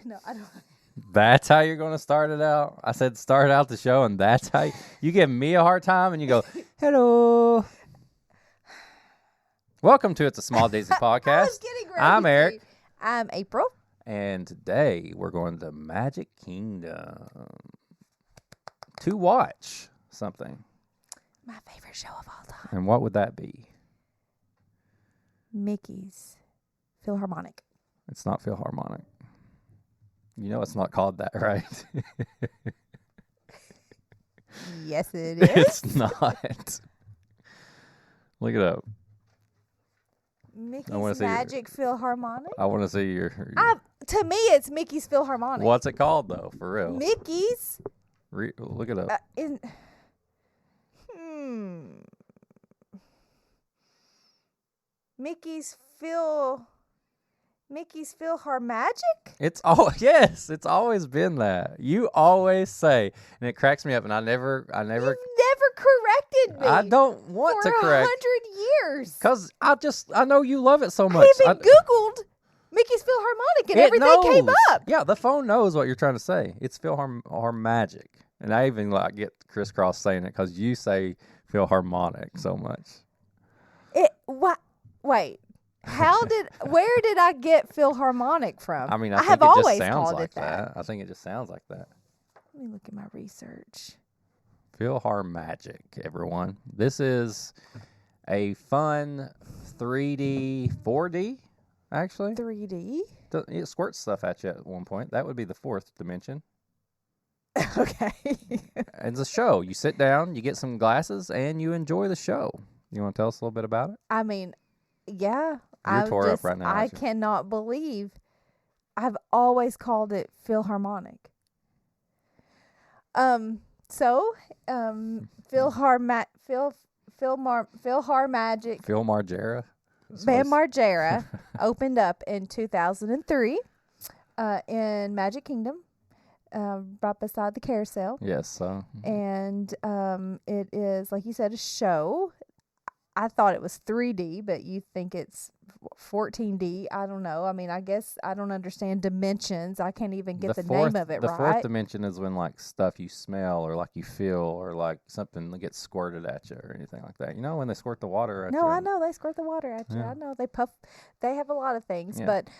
No, I don't. That's how you're going to start it out? I said start out the show, and that's how you give me a hard time, and you go, hello. Welcome to It's a Small Daisy Podcast. I was getting ready I'm Eric. I'm April. And today we're going to Magic Kingdom to watch something. My favorite show of all time. And what would that be? Mickey's PhilharMagic. It's not PhilharMagic. You know it's not called that, right? Yes, it is. It's not. Look it up. Mickey's Magic PhilharMagic? I want to see your to me, it's Mickey's PhilharMagic. What's it called, though, for real? Mickey's? Look it up. Mickey's PhilharMagic? It's it's always been that. You always say, and it cracks me up, and You've never corrected me. I don't want to correct. For 100 years. Because I know you love it so much. I even Googled Mickey's PhilharMagic and everything came up. Yeah, the phone knows what you're trying to say. It's PhilharMagic. And I even get crisscross saying it because you say PhilharMagic so much. Wait. Where did I get PhilharMagic from? I mean, I think have it always just sounds called like it that. I think it just sounds like that. Let me look at my research. PhilharMagic, everyone. This is a fun 3D, 4D, actually. 3D? It squirts stuff at you at one point. That would be the fourth dimension. Okay. It's a show. You sit down, you get some glasses, and you enjoy the show. You want to tell us a little bit about it? I mean, yeah. You're tore up right now. I cannot believe I've always called it PhilharMagic. PhilharMagic. PhilMargera. Bam Margera opened up in 2003 in Magic Kingdom, right beside the carousel. Yes. And it is, like you said, a show. I thought it was 3D, but you think it's 14D. I don't know. I mean, I guess I don't understand dimensions. I can't even get the name of it right. The fourth dimension is when stuff you smell or you feel or something gets squirted at you or anything like that. You know when they squirt the water at you? No, I know they squirt the water at you. Yeah. I know they puff. They have a lot of things, Yeah. but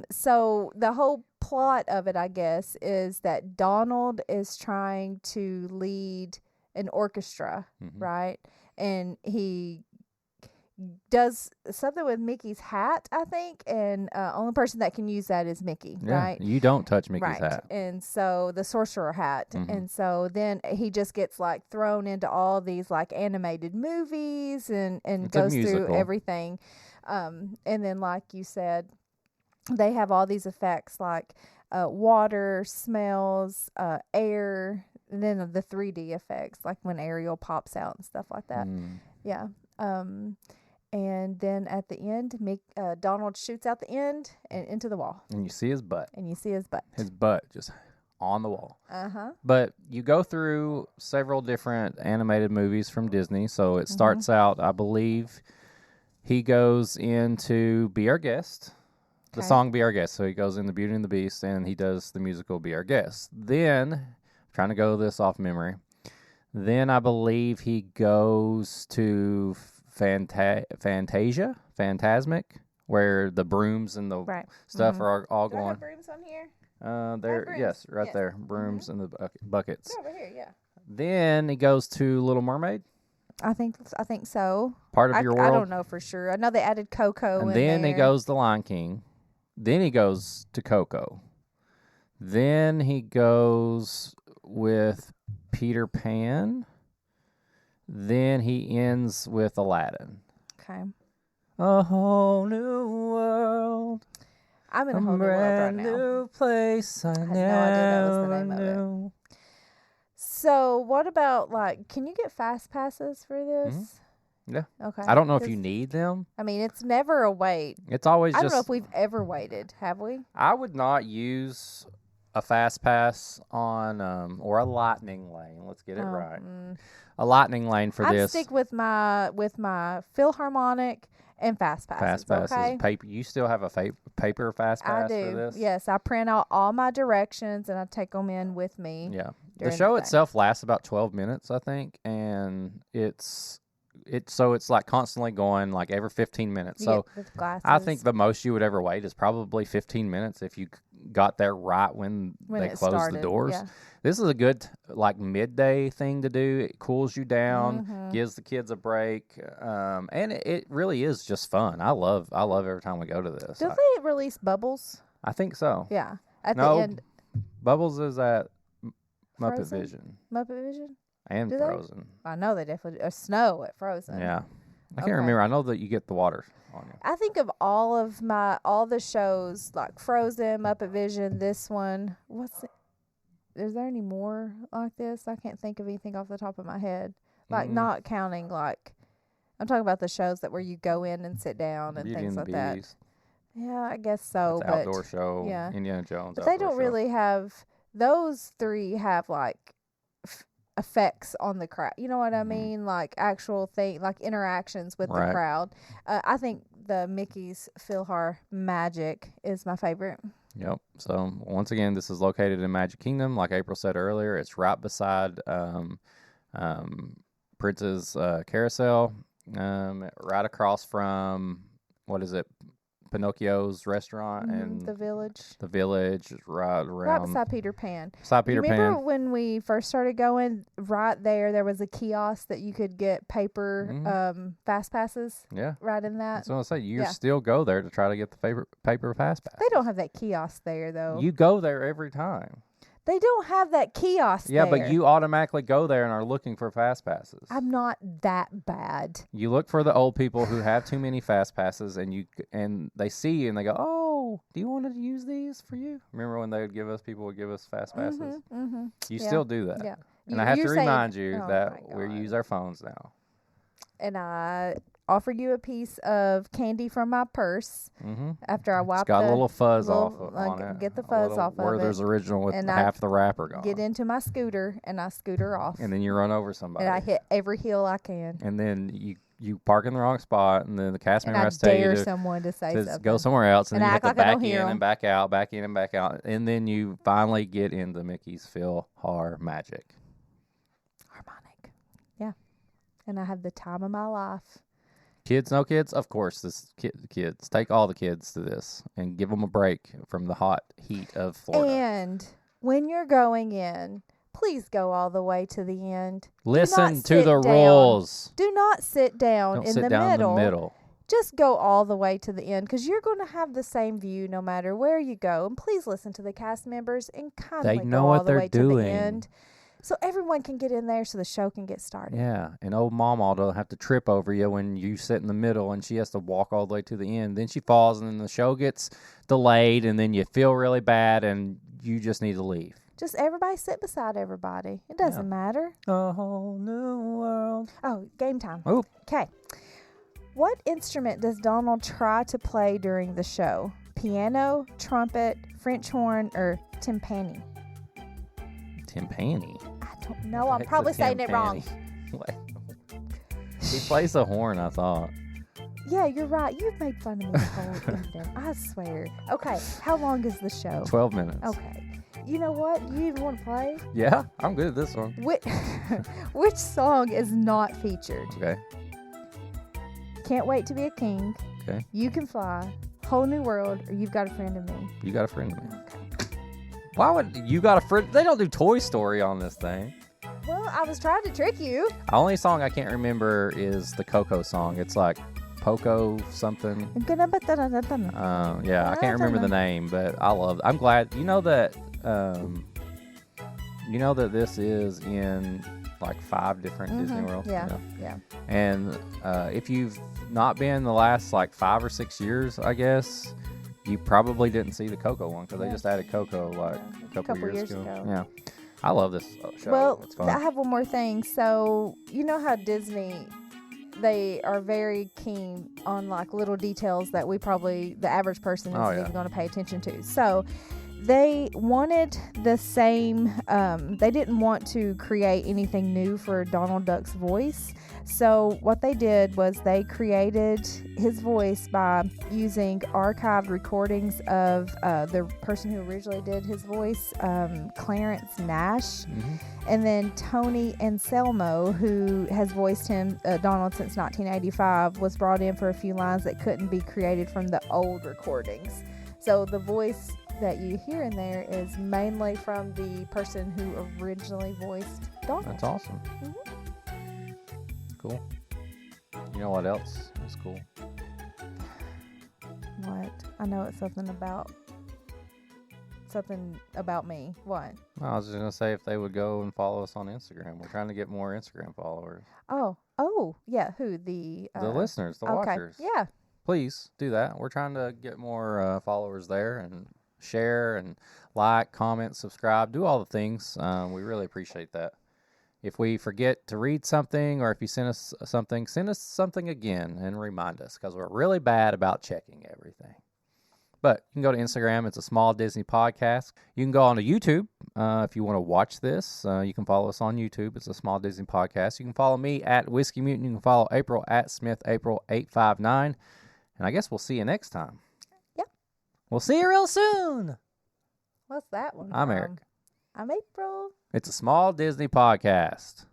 so the whole plot of it, I guess, is that Donald is trying to lead an orchestra, right? And he does something with Mickey's hat, I think, and only person that can use that is Mickey, right? You don't touch Mickey's hat. And so the sorcerer hat. And so then he just gets thrown into all these animated movies and goes through everything. And then like you said, they have all these effects water, smells, air, and then the 3D effects, like when Ariel pops out and stuff like that. Yeah. And then at the end, Donald shoots out the end and into the wall. And you see his butt. His butt just on the wall. But you go through several different animated movies from Disney. So it starts out, I believe, he goes into Be Our Guest. The song Be Our Guest. So he goes into Beauty and the Beast and he does the musical Be Our Guest. Then, I'm trying to go this off memory. Then I believe he goes to Phantasmic, where the brooms and the stuff are all going. Do I have brooms on here? There, yes, there. Brooms and the buckets. They're over here, yeah. Then he goes to Little Mermaid. I think so. Part of your world. I don't know for sure. I know they added Coco. And in then there. he goes to Lion King. Then he goes to Coco. Then he goes with Peter Pan. Then he ends with Aladdin. Okay. A whole new world. I'm in a whole new world right now. New place I had no idea that was the name knew. of it. So what about can you get fast passes for this? Yeah. Okay. I don't know if you need them. I mean, it's never a wait. It's always I don't know if we've ever waited. Have we? I would not use a fast pass on or a lightning lane. Let's get it right. A lightning lane for this. I'd stick with my PhilharMagic and fast passes. Fast passes. Okay? Paper. You still have a paper fast pass for this? Yes, I print out all my directions and I take them in with me. Yeah. The show itself lasts about 12 minutes, I think, and it's like constantly going like every 15 minutes. So I think the most you would ever wait is probably 15 minutes if you got there right when they close the doors. Yeah. This is a good like midday thing to do. It cools you down, gives the kids a break, and it really is just fun. I love every time we go to this. Do they release Bubbles? I think so. Yeah. The end. Bubbles is at Muppet Frozen? Vision. Muppet Vision? And do Frozen. I know they definitely do. Snow at Frozen. Yeah. I can't remember. I know that you get the water on you. I think of all the shows like Frozen, Muppet Vision, this one. Is there any more like this? I can't think of anything off the top of my head. Like not counting like I'm talking about the shows where you go in and sit down and Beauty things and like that. Beast. Yeah, I guess so. It's outdoor show. Yeah. Indiana Jones. But they don't really have those three have like effects on the crowd. You know what I mean? Like actual thing, like interactions with the crowd. I think the Mickey's PhilharMagic is my favorite. Yep. So once again, this is located in Magic Kingdom. Like April said earlier, it's right beside Prince's Carousel, right across from, what is it? Pinocchio's restaurant and the Village. The Village is right around. Right beside Peter Pan. Remember when we first started going, right there was a kiosk that you could get paper fast passes? Yeah. Right in that. That's what I say. You still go there to try to get the paper fast pass. They don't have that kiosk there, though. You go there every time. They don't have that kiosk there. Yeah, but you automatically go there and are looking for fast passes. I'm not that bad. You look for the old people who have too many fast passes, and they see you and they go, "Oh, do you want to use these for you?" Remember when people would give us fast passes? You still do that. Yeah. And I have to remind you that we use our phones now. And I offered you a piece of candy from my purse after I wiped it. It's got a little fuzz on it. Get the fuzz off of it. Werther's Original with half the wrapper gone. Get into my scooter, and I scooter off. And then you run over somebody. And I hit every hill I can. And then you park in the wrong spot, and then the cast member has to tell you someone to say something. Go somewhere else, and then you have to back in and back out, back in and back out. And then you finally get into Mickey's PhilharMagic. Harmonic. Yeah. And I have the time of my life. Kids, no kids? Of course, kids. Take all the kids to this and give them a break from the hot heat of Florida. And when you're going in, please go all the way to the end. Listen to the rules. Do not sit down in the middle. Just go all the way to the end because you're going to have the same view no matter where you go. And please listen to the cast members and kindly go all the way to the end. So everyone can get in there so the show can get started. Yeah, and old Mama don't have to trip over you when you sit in the middle and she has to walk all the way to the end. Then she falls and then the show gets delayed and then you feel really bad and you just need to leave. Just everybody sit beside everybody. It doesn't matter. A whole new world. Oh, game time. Oh. Okay. What instrument does Donald try to play during the show? Piano, trumpet, French horn, or timpani? Timpani? I don't know. I'm probably saying it wrong. He plays the horn, I thought. Yeah, you're right. You've made fun of me the whole evening. I swear. Okay, how long is the show? 12 minutes. Okay. You know what? You even want to play? Yeah, I'm good at this one. Which song is not featured? Okay. Can't Wait to Be a King. Okay. You Can Fly. Whole New World. Or You've Got a Friend in Me. You Got a Friend in Me. Okay. Why would You Got a Friend? They don't do Toy Story on this thing. Well, I was trying to trick you. The only song I can't remember is the Coco song. It's like Poco something. Yeah, I can't remember the name, but I'm glad. You know that this is in like 5 different Disney Worlds. Yeah. And if you've not been the last like 5 or 6 years, I guess you probably didn't see the Coco one because they just added Coco like a couple years ago. Yeah, I love this show. Well, it's fun. I have one more thing. So you know how Disney, they are very keen on like little details that the average person isn't even going to pay attention to. So they wanted the same, they didn't want to create anything new for Donald Duck's voice. So what they did was they created his voice by using archived recordings of the person who originally did his voice, Clarence Nash, and then Tony Anselmo, who has voiced him, Donald, since 1985, was brought in for a few lines that couldn't be created from the old recordings. So the voice that you hear in there is mainly from the person who originally voiced Donald. That's awesome. Cool. You know what else is cool? What? I know it's something about me. What? I was just gonna say if they would go and follow us on Instagram. We're trying to get more Instagram followers. Oh, yeah. Who? The listeners, the watchers. Yeah. Please do that. We're trying to get more followers there, and share and like, comment, subscribe, do all the things. We really appreciate that. If we forget to read something, or if you send us something again and remind us, because we're really bad about checking everything. But you can go to Instagram. It's a Small Disney Podcast. You can go on to YouTube if you want to watch this. You can follow us on YouTube. It's a Small Disney Podcast. You can follow me at Whiskey Mutant. You can follow April at SmithApril859. And I guess we'll see you next time. Yep. We'll see you real soon. What's that one? I'm Eric. I'm April. It's a Small Disney Podcast.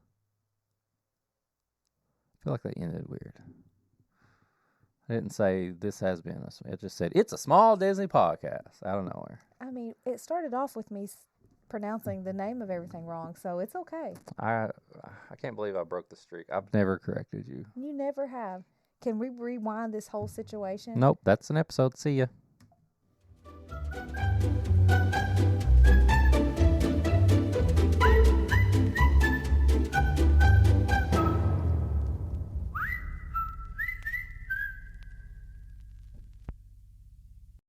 I feel like they ended weird. I didn't say this has been. It just said it's a Small Disney Podcast out of nowhere. I mean, it started off with me pronouncing the name of everything wrong, so it's okay. I can't believe I broke the streak. I've never corrected you. You never have. Can we rewind this whole situation? Nope, that's an episode. See ya.